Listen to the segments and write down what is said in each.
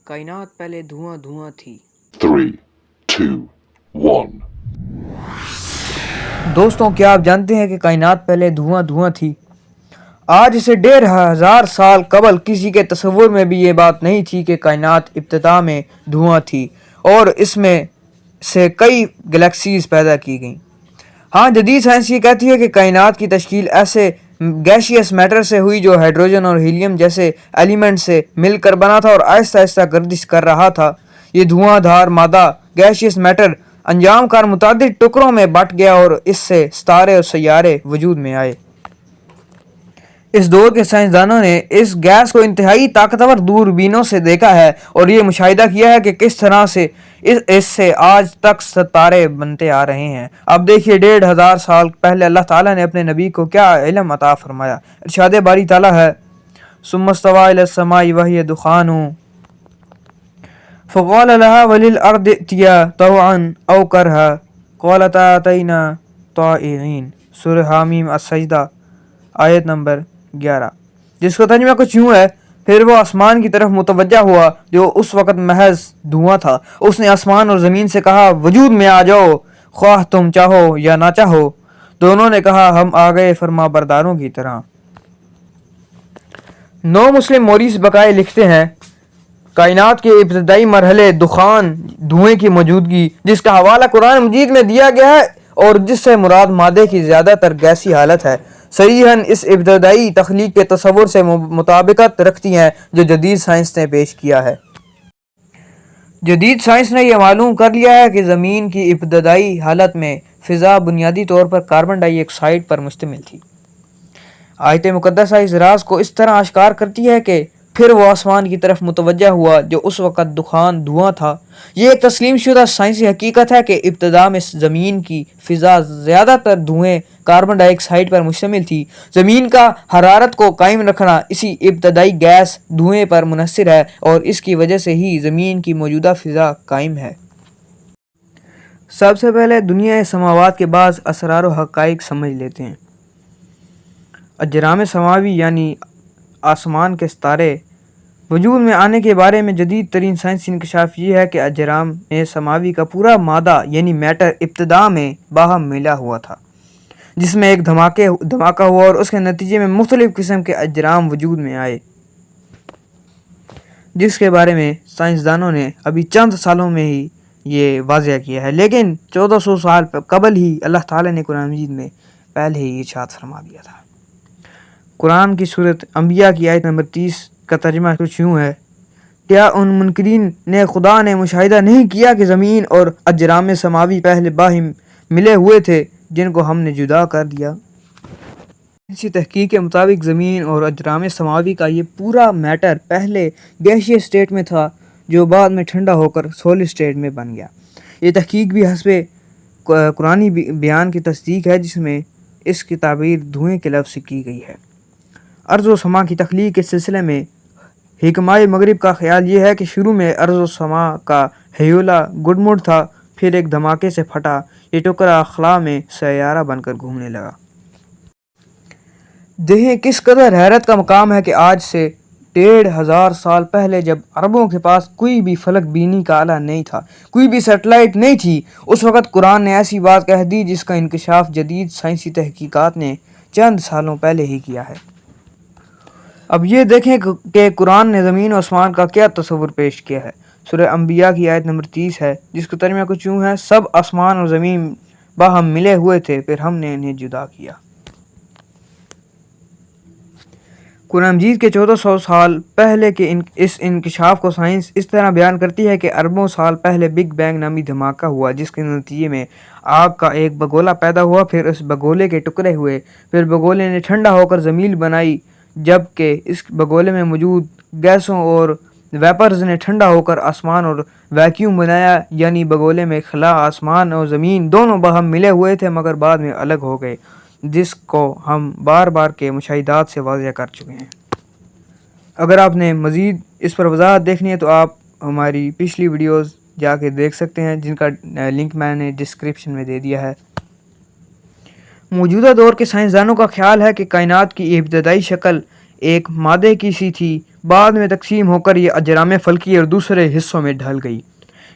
کائنات پہلے دھواں دھواں تھی۔ 3, 2, 1. دوستوں، کیا آپ جانتے ہیں کہ کائنات پہلے دھواں دھواں تھی؟ آج سے 1500 سال قبل کسی کے تصور میں بھی یہ بات نہیں تھی کہ کائنات ابتدا میں دھواں تھی اور اس میں سے کئی گلیکسیز پیدا کی گئیں۔ ہاں، جدید سائنس یہ کہتی ہے کہ کائنات کی تشکیل ایسے گیشیس میٹر سے ہوئی جو ہائیڈروجن اور ہیلیم جیسے ایلیمنٹ سے مل کر بنا تھا اور آہستہ آہستہ گردش کر رہا تھا۔ یہ دھواں دھار مادہ گیشیس میٹر انجام کار متعدد ٹکڑوں میں بٹ گیا اور اس سے ستارے اور سیارے وجود میں آئے۔ اس دور کے سائنسدانوں نے اس گیس کو انتہائی طاقتور دوربینوں سے دیکھا ہے اور یہ مشاہدہ کیا ہے کہ کس طرح سے اس سے آج تک ستارے بنتے آ رہے ہیں۔ اب دیکھیے 1500 سال پہلے اللہ تعالیٰ نے اپنے نبی کو کیا علم عطا فرمایا۔ ارشاد باری تعالیٰ ہے ثم استوى الى السماء وهي دخان فقال لها وللارض ائتيا طوعا او كرها قالتا اتينا طائعين۔ سورہ حامیم السجدہ آیت نمبر 11، جس کا ترجمہ کچھ یوں ہے: پھر وہ آسمان کی طرف متوجہ ہوا جو اس وقت محض دھواں تھا۔ اس نے آسمان اور زمین سے کہا وجود میں آ جاؤ، خواہ تم چاہو یا نہ چاہو۔ دونوں نے کہا ہم آ گئے فرما برداروں کی طرح۔ نو مسلم موریس بقائے لکھتے ہیں کائنات کے ابتدائی مرحلے دخان دھوئیں کی موجودگی، جس کا حوالہ قرآن مجید میں دیا گیا ہے اور جس سے مراد مادے کی زیادہ تر گیسی حالت ہے، صریحاً اس ابتدائی تخلیق کے تصور سے مطابقت رکھتی ہیں جو جدید سائنس نے پیش کیا ہے۔ جدید سائنس نے یہ معلوم کر لیا ہے کہ زمین کی ابتدائی حالت میں فضا بنیادی طور پر کاربن ڈائی آکسائیڈ پر مشتمل تھی۔ آیت مقدسہ اس راز کو اس طرح اشکار کرتی ہے کہ پھر وہ آسمان کی طرف متوجہ ہوا جو اس وقت دخان دھواں تھا۔ یہ ایک تسلیم شدہ سائنسی حقیقت ہے کہ ابتدا میں زمین کی فضا زیادہ تر دھوئیں کاربن ڈائی آکسائیڈ پر مشتمل تھی۔ زمین کا حرارت کو قائم رکھنا اسی ابتدائی گیس دھوئیں پر منحصر ہے اور اس کی وجہ سے ہی زمین کی موجودہ فضا قائم ہے۔ سب سے پہلے دنیا سماوات کے بعض اسرار و حقائق سمجھ لیتے ہیں۔ اجرام سماوی یعنی آسمان کے ستارے وجود میں آنے کے بارے میں جدید ترین سائنسی انکشاف یہ ہے کہ اجرام سماوی کا پورا مادہ یعنی میٹر ابتدا میں باہم ملا ہوا تھا، جس میں ایک دھماکہ ہوا اور اس کے نتیجے میں مختلف قسم کے اجرام وجود میں آئے، جس کے بارے میں سائنسدانوں نے ابھی چند سالوں میں ہی یہ واضح کیا ہے، لیکن 1400 سال قبل ہی اللہ تعالیٰ نے قرآن مجید میں پہلے ہی ارشاد فرما دیا تھا۔ قرآن کی سورۃ انبیاء کی آیت نمبر 30 کا ترجمہ کچھ یوں ہے: کیا ان منکرین نے خدا نے مشاہدہ نہیں کیا کہ زمین اور اجرام سماوی پہلے باہم ملے ہوئے تھے جن کو ہم نے جدا کر دیا؟ اسی تحقیق کے مطابق زمین اور اجرام سماوی کا یہ پورا میٹر پہلے گیشیس اسٹیٹ میں تھا جو بعد میں ٹھنڈا ہو کر سولڈ اسٹیٹ میں بن گیا۔ یہ تحقیق بھی حسب قرآنی بیان کی تصدیق ہے جس میں اس کی تعبیر دھوئیں کے لفظ سے کی گئی ہے۔ ارض و سما کی تخلیق کے سلسلے میں حکمائے مغرب کا خیال یہ ہے کہ شروع میں ارض و سما کا ہیولہ گڈمڈ تھا، پھر ایک دھماکے سے پھٹا یہ ٹکڑا خلا میں سیارہ بن کر گھومنے لگا۔ دیکھیں کس قدر حیرت کا مقام ہے کہ آج سے 1500 سال پہلے جب عربوں کے پاس کوئی بھی فلک بینی کا آلہ نہیں تھا، کوئی بھی سیٹلائٹ نہیں تھی، اس وقت قرآن نے ایسی بات کہہ دی جس کا انکشاف جدید سائنسی تحقیقات نے چند سالوں پہلے ہی کیا ہے۔ اب یہ دیکھیں کہ قرآن نے زمین و آسمان کا کیا تصور پیش کیا ہے۔ سورہ انبیاء کی آیت نمبر 30 ہے جس کا ترجمہ کچھ یوں ہے: سب آسمان اور زمین باہم ملے ہوئے تھے پھر ہم نے انہیں جدا کیا۔ قرآن مجید کے 1400 سال پہلے کے اس انکشاف کو سائنس اس طرح بیان کرتی ہے کہ اربوں سال پہلے بگ بینگ نامی دھماکہ ہوا جس کے نتیجے میں آگ کا ایک بگولہ پیدا ہوا، پھر اس بگولے کے ٹکڑے ہوئے، پھر بگولے نے ٹھنڈا ہو کر زمین بنائی، جبکہ اس بگولے میں موجود گیسوں اور ویپرز نے ٹھنڈا ہو کر آسمان اور ویکیوم بنایا، یعنی بگولے میں خلا آسمان اور زمین دونوں باہم ملے ہوئے تھے مگر بعد میں الگ ہو گئے، جس کو ہم بار بار کے مشاہدات سے واضح کر چکے ہیں۔ اگر آپ نے مزید اس پر وضاحت دیکھنی ہے تو آپ ہماری پچھلی ویڈیوز جا کے دیکھ سکتے ہیں جن کا لنک میں نے ڈسکرپشن میں دے دیا ہے۔ موجودہ دور کے سائنسدانوں کا خیال ہے کہ کائنات کی ابتدائی شکل ایک مادے کی سی تھی بعد میں تقسیم ہو کر یہ اجرام فلکی اور دوسرے حصوں میں ڈھل گئی۔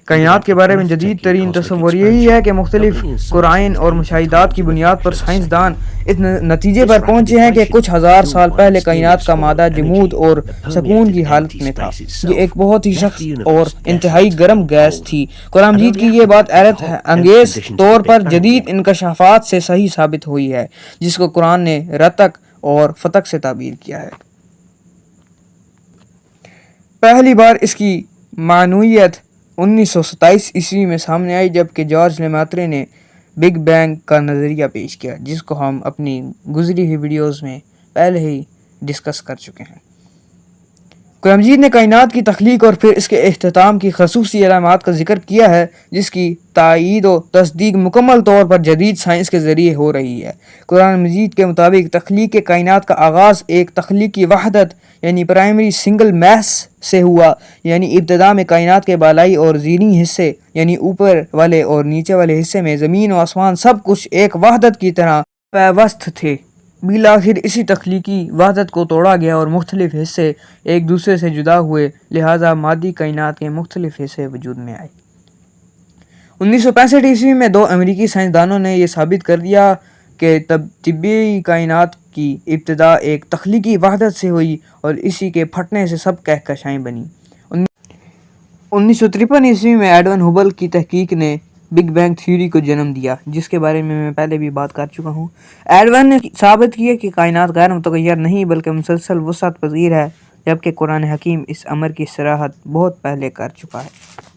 کائنات کے بارے میں جدید ترین تصور یہی ہے کہ مختلف قرائن اور مشاہدات کی بنیاد پر سائنسدان اس نتیجے پر پہنچے ہیں کہ کچھ ہزار سال پہلے کائنات کا مادہ جمود اور سکون کی حالت میں تھا۔ یہ ایک بہت ہی سخت اور انتہائی گرم گیس تھی۔ قرآن مجید کی یہ بات حیرت انگیز طور پر جدید انکشافات سے صحیح ثابت ہوئی ہے، جس کو قرآن نے رتق اور فتق سے تعبیر کیا ہے۔ پہلی بار اس کی معنویت 1927 عیسوی میں سامنے آئی جبکہ جارج لیماترے نے بگ بینگ کا نظریہ پیش کیا، جس کو ہم اپنی گزری ہوئی ویڈیوز میں پہلے ہی ڈسکس کر چکے ہیں۔ قرآن مجید نے کائنات کی تخلیق اور پھر اس کے اختتام کی خصوصی علامات کا ذکر کیا ہے، جس کی تائید و تصدیق مکمل طور پر جدید سائنس کے ذریعے ہو رہی ہے۔ قرآن مجید کے مطابق تخلیق کائنات کا آغاز ایک تخلیقی وحدت یعنی پرائمری سنگل میس سے ہوا، یعنی ابتدا میں کائنات کے بالائی اور زیریں حصے یعنی اوپر والے اور نیچے والے حصے میں زمین و آسمان سب کچھ ایک وحدت کی طرح پیوست تھے۔ بالآخر اسی تخلیقی وحدت کو توڑا گیا اور مختلف حصے ایک دوسرے سے جدا ہوئے، لہذا مادی کائنات کے مختلف حصے وجود میں آئے۔ 1965 عیسوی میں دو امریکی سائنسدانوں نے یہ ثابت کر دیا کہ طبی کائنات کی ابتدا ایک تخلیقی وحدت سے ہوئی اور اسی کے پھٹنے سے سب کہکشائیں بنی۔ 1953 عیسوی میں ایڈون ہبل کی تحقیق نے بگ بینگ تھیوری کو جنم دیا، جس کے بارے میں پہلے بھی بات کر چکا ہوں۔ ایڈون نے ثابت کیا کہ کائنات غیر متغیر نہیں بلکہ مسلسل وسعت پذیر ہے، جبکہ قرآن حکیم اس امر کی صراحت بہت پہلے کر چکا ہے۔